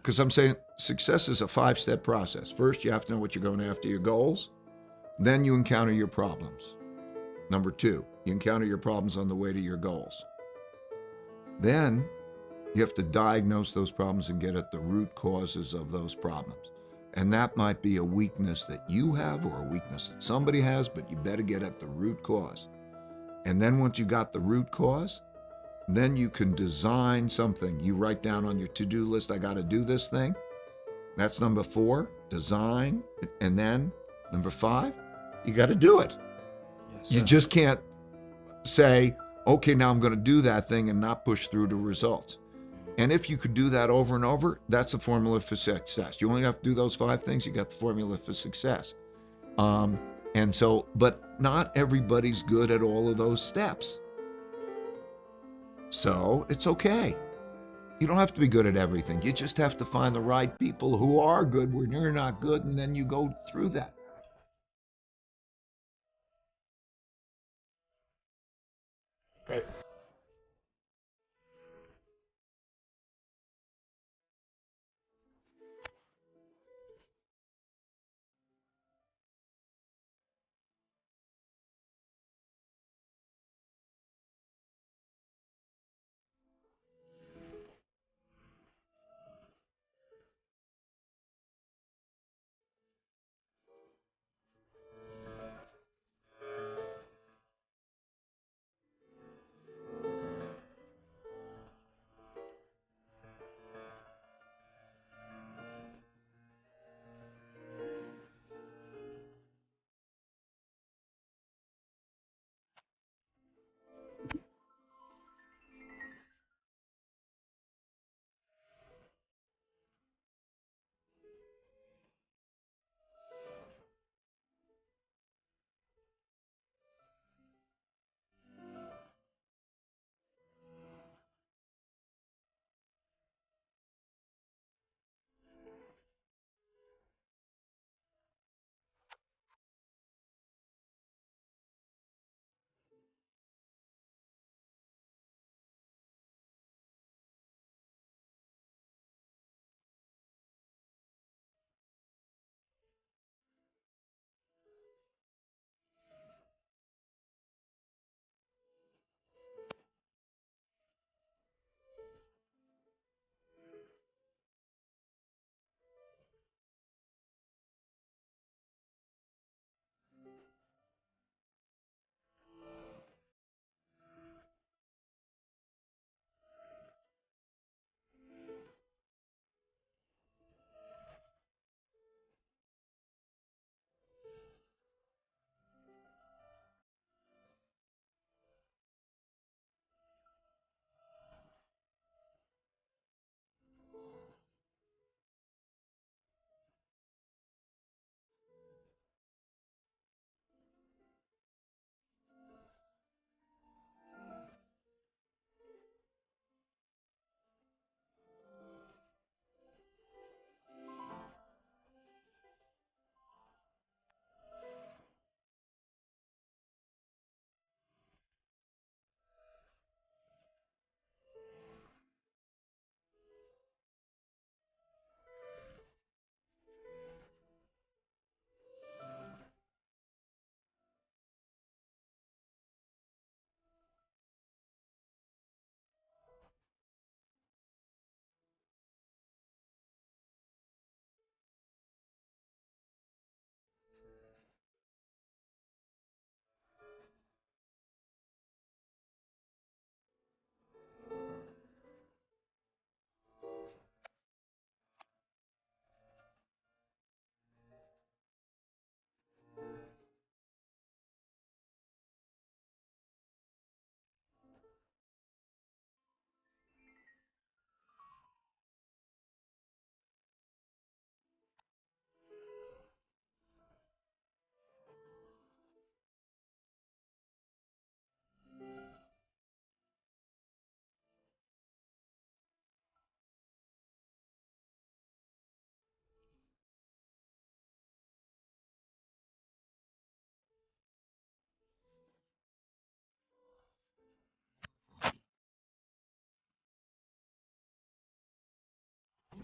because I'm saying success is a 5-step process. First, you have to know what you're going after, your goals. Then you encounter your problems. Number 2, you encounter your problems on the way to your goals. Then you have to diagnose those problems and get at the root causes of those problems. And that might be a weakness that you have or a weakness that somebody has, but you better get at the root cause. And then once you got the root cause, then you can design something. You write down on your to-do list, I got to do this thing. That's number 4, design. And then number 5, you got to do it. Yes, You just can't say, okay, now I'm going to do that thing and not push through to results. And if you could do that over and over, that's a formula for success. You only have to do those 5 things, you got the formula for success. And so, but not everybody's good at all of those steps. So it's okay. You don't have to be good at everything. You just have to find the right people who are good when you're not good, and then you go through that. Great.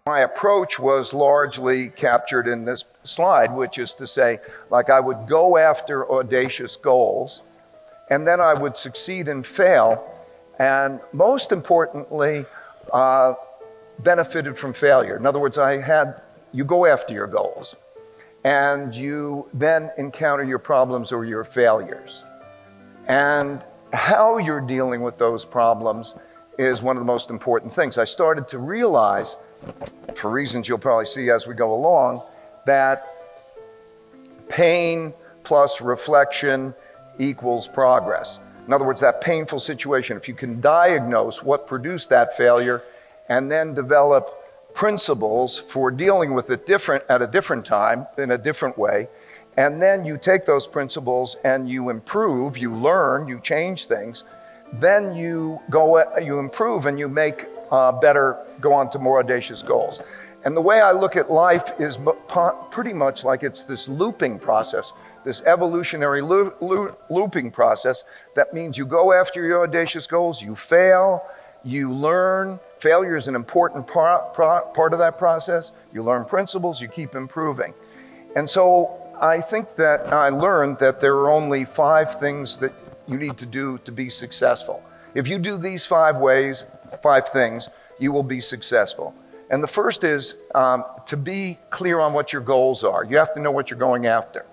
My approach was largely captured in this slide, which is to say, like I would go after audacious goals, and then I would succeed and fail, and most importantly, benefited from failure. In other words, you go after your goals, and you then encounter your problems or your failures. And how you're dealing with those problems is one of the most important things. I started to realize, for reasons you'll probably see as we go along, that pain plus reflection equals progress. In other words, that painful situation, if you can diagnose what produced that failure and then develop principles for dealing with it at a different time, in a different way, and then you take those principles and you improve, you learn, you change things, then you improve and you make go on to more audacious goals. And the way I look at life is pretty much like it's this looping process, this evolutionary looping process. That means you go after your audacious goals, you fail, you learn. Failure is an important part of that process. You learn principles, you keep improving. And so I think that I learned that there are only 5 things that you need to do to be successful. If you do these 5 things, you will be successful. And the first is to be clear on what your goals are. You have to know what you're going after.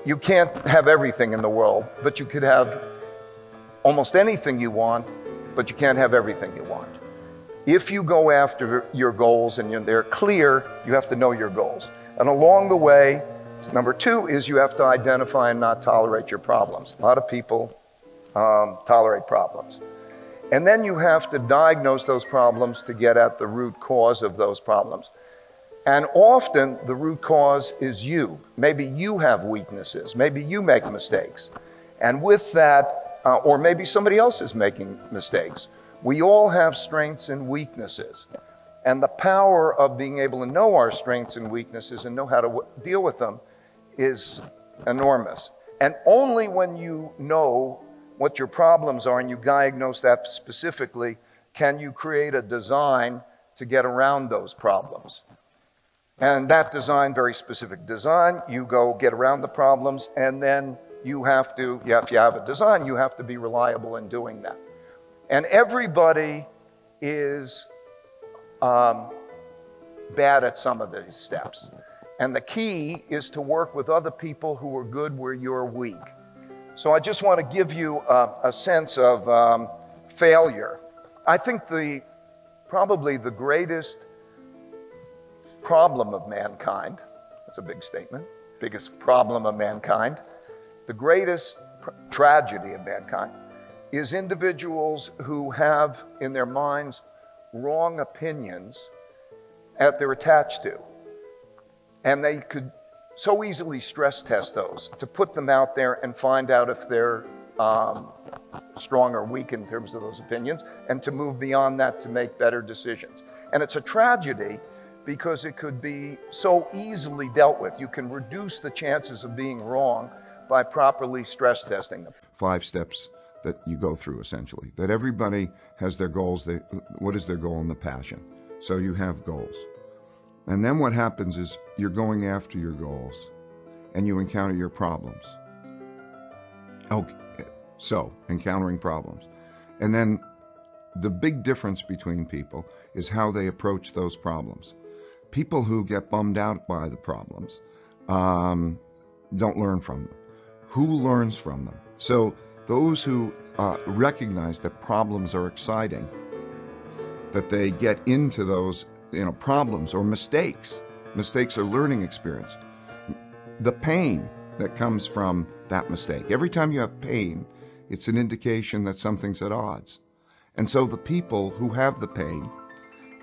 You can't have everything in the world, but you could have almost anything you want, but you can't have everything you want. If you go after your goals and they're clear, you have to know your goals. And along the way, number 2 is you have to identify and not tolerate your problems. A lot of people tolerate problems. And then you have to diagnose those problems to get at the root cause of those problems. And often the root cause is you. Maybe you have weaknesses. Maybe you make mistakes. And with that, or maybe somebody else is making mistakes. We all have strengths and weaknesses. And the power of being able to know our strengths and weaknesses and know how to deal with them is enormous. And only when you know what your problems are and you diagnose that specifically can you create a design to get around those problems. And that design, very specific design, you go get around the problems, and then if you have a design, you have to be reliable in doing that. And everybody is bad at some of these steps. And the key is to work with other people who are good where you're weak. So I just want to give you a sense of failure. I think probably the greatest problem of mankind, that's a big statement, biggest problem of mankind, the greatest tragedy of mankind is individuals who have in their minds wrong opinions that they're attached to. And they could so easily stress test those to put them out there and find out if they're strong or weak in terms of those opinions, and to move beyond that to make better decisions. And it's a tragedy because it could be so easily dealt with. You can reduce the chances of being wrong by properly stress testing them. 5 steps that you go through, essentially, that everybody has their goals. What is their goal and the passion? So you have goals. And then what happens is you're going after your goals and you encounter your problems. Okay, so encountering problems. And then the big difference between people is how they approach those problems. People who get bummed out by the problems don't learn from them. Who learns from them? So those who recognize that problems are exciting, that they get into those problems or mistakes. Mistakes are learning experience. The pain that comes from that mistake. Every time you have pain, it's an indication that something's at odds. And so the people who have the pain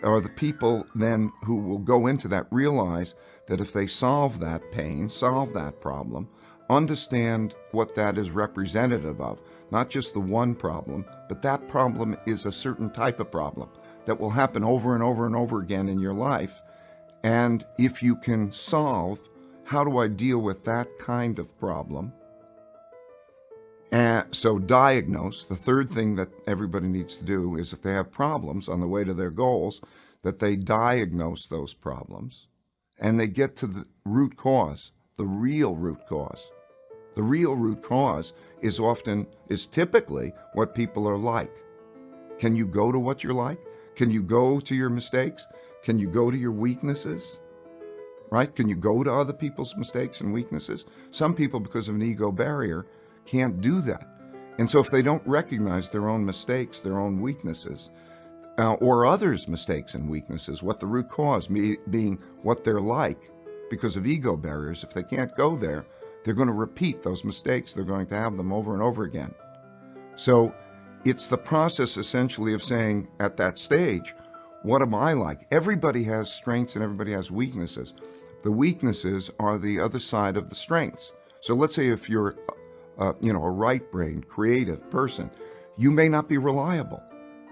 are the people then who will go into that, realize that if they solve that pain, solve that problem, understand what that is representative of, not just the one problem, but that problem is a certain type of problem that will happen over and over and over again in your life. And if you can solve, how do I deal with that kind of problem? And so diagnose. The third thing that everybody needs to do is if they have problems on the way to their goals, that they diagnose those problems and they get to the root cause, the real root cause. The real root cause is typically what people are like. Can you go to what you're like? Can you go to your mistakes? Can you go to your weaknesses? Right? Can you go to other people's mistakes and weaknesses? Some people, because of an ego barrier, can't do that. And so if they don't recognize their own mistakes, their own weaknesses, or others' mistakes and weaknesses, what the root cause being what they're like because of ego barriers, if they can't go there, they're going to repeat those mistakes. They're going to have them over and over again. So it's the process essentially of saying at that stage, what am I like? Everybody has strengths and everybody has weaknesses. The weaknesses are the other side of the strengths. So let's say if you're a right-brained, creative person, you may not be reliable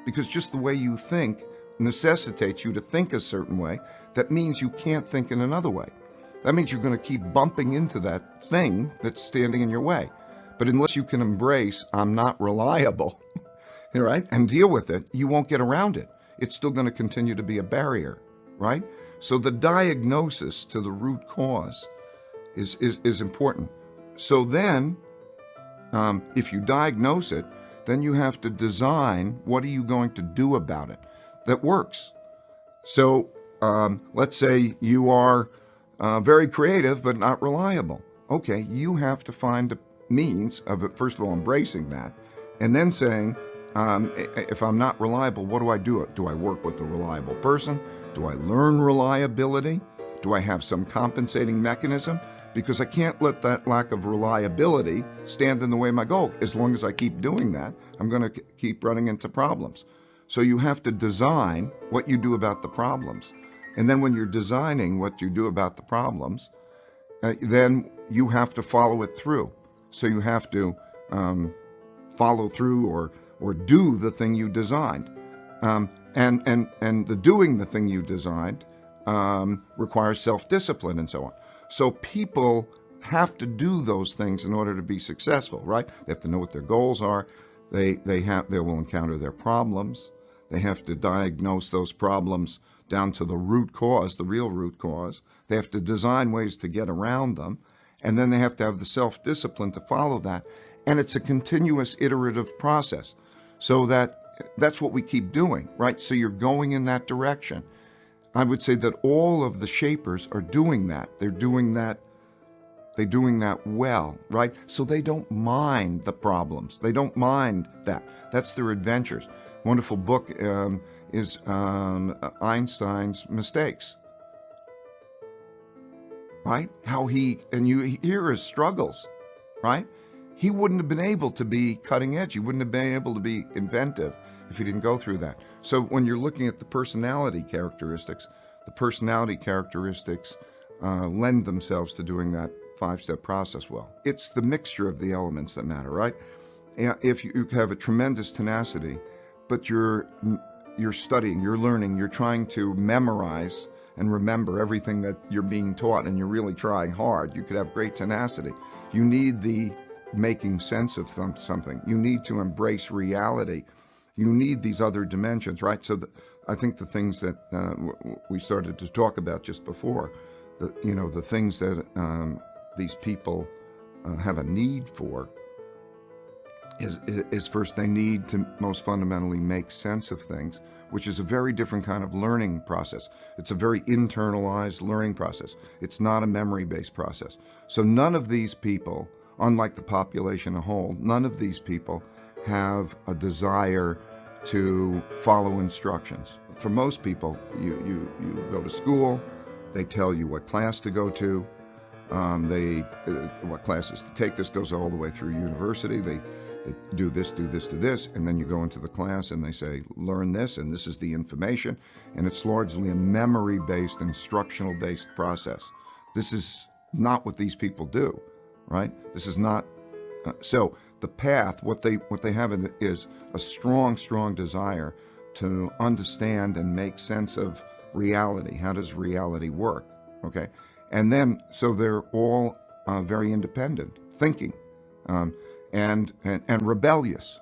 because just the way you think necessitates you to think a certain way. That means you can't think in another way. That means you're going to keep bumping into that thing that's standing in your way. But unless you can embrace, I'm not reliable, right, and deal with it, you won't get around it. It's still going to continue to be a barrier, right? So the diagnosis to the root cause is important. So then, if you diagnose it, then you have to design what are you going to do about it that works. So let's say you are very creative but not reliable. Okay, you have to find a means of, first of all, embracing that, and then saying, if I'm not reliable, what do I do? Do I work with a reliable person? Do I learn reliability? Do I have some compensating mechanism? Because I can't let that lack of reliability stand in the way of my goal. As long as I keep doing that, I'm going to keep running into problems. So you have to design what you do about the problems. And then when you're designing what you do about the problems, then you have to follow it through. So you have to follow through or do the thing you designed. And the doing the thing you designed requires self-discipline and so on. So people have to do those things in order to be successful, right? They have to know what their goals are. They will encounter their problems. They have to diagnose those problems down to the root cause, the real root cause. They have to design ways to get around them. And then they have to have the self-discipline to follow that. And it's a continuous iterative process. So that's what we keep doing, right? So you're going in that direction. I would say that all of the shapers are doing that. They're doing that well, right? So they don't mind the problems. They don't mind that. That's their adventures. Wonderful book is Einstein's Mistakes, right? And you hear his struggles, right? He wouldn't have been able to be cutting edge. He wouldn't have been able to be inventive if he didn't go through that. So when you're looking at the personality characteristics lend themselves to doing that 5-step process well. It's the mixture of the elements that matter, right? If you have a tremendous tenacity, but you're studying, you're learning, you're trying to memorize and remember everything that you're being taught, and you're really trying hard, you could have great tenacity. You need the making sense of something. You need to embrace reality. You need these other dimensions, right? So I think the things that we started to talk about just before, the things that these people have a need for is first they need to most fundamentally make sense of things, which is a very different kind of learning process. It's a very internalized learning process. It's not a memory-based process. So none of these people, unlike the population as a whole, none of these people have a desire to follow instructions. For most people, you go to school, they tell you what class to go to, what classes to take. This goes all the way through university. They do this, do this, and then you go into the class and they say, learn this, and this is the information, and it's largely a memory-based, instructional-based process. This is not what these people do, right? This is not, so the path, what they have is a strong desire to understand and make sense of reality. How does reality work, okay? And then, so they're all very independent, thinking, and rebellious.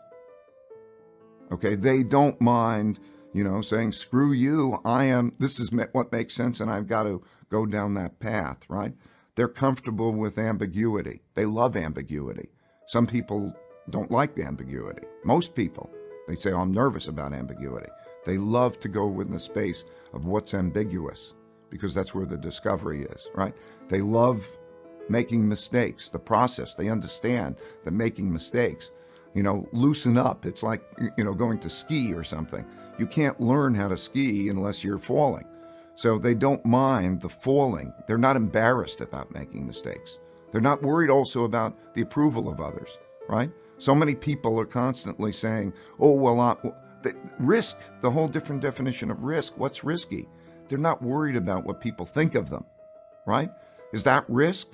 Okay, they don't mind saying, screw you, this is what makes sense, and I've got to go down that path, right? They're comfortable with ambiguity. They love ambiguity. Some people don't like ambiguity. Most people, they say, oh, I'm nervous about ambiguity. They love to go in the space of what's ambiguous, because that's where the discovery is, right? They love making mistakes, the process. They understand that making mistakes, loosen up. It's like, going to ski or something. You can't learn how to ski unless you're falling. So they don't mind the falling. They're not embarrassed about making mistakes. They're not worried also about the approval of others, right? So many people are constantly saying, oh, well, risk, the whole different definition of risk. What's risky? They're not worried about what people think of them, right? Is that risk?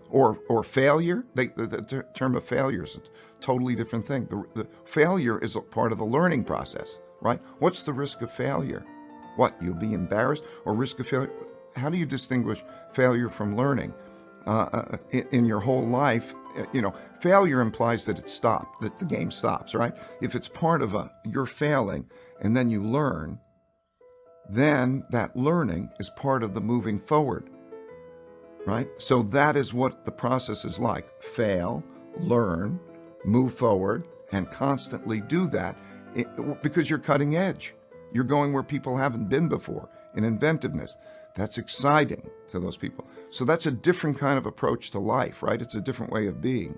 Or failure? The term of failure is a totally different thing. The failure is a part of the learning process, right? What's the risk of failure? What, you'll be embarrassed? Or risk of failure? How do you distinguish failure from learning? In your whole life, failure implies that it stopped, that the game stops, right? If it's part of you're failing and then you learn, then that learning is part of the moving forward, right? So that is what the process is like. Fail, learn, move forward, and constantly do that because you're cutting edge. You're going where people haven't been before in inventiveness. That's exciting to those people. So that's a different kind of approach to life, right? It's a different way of being.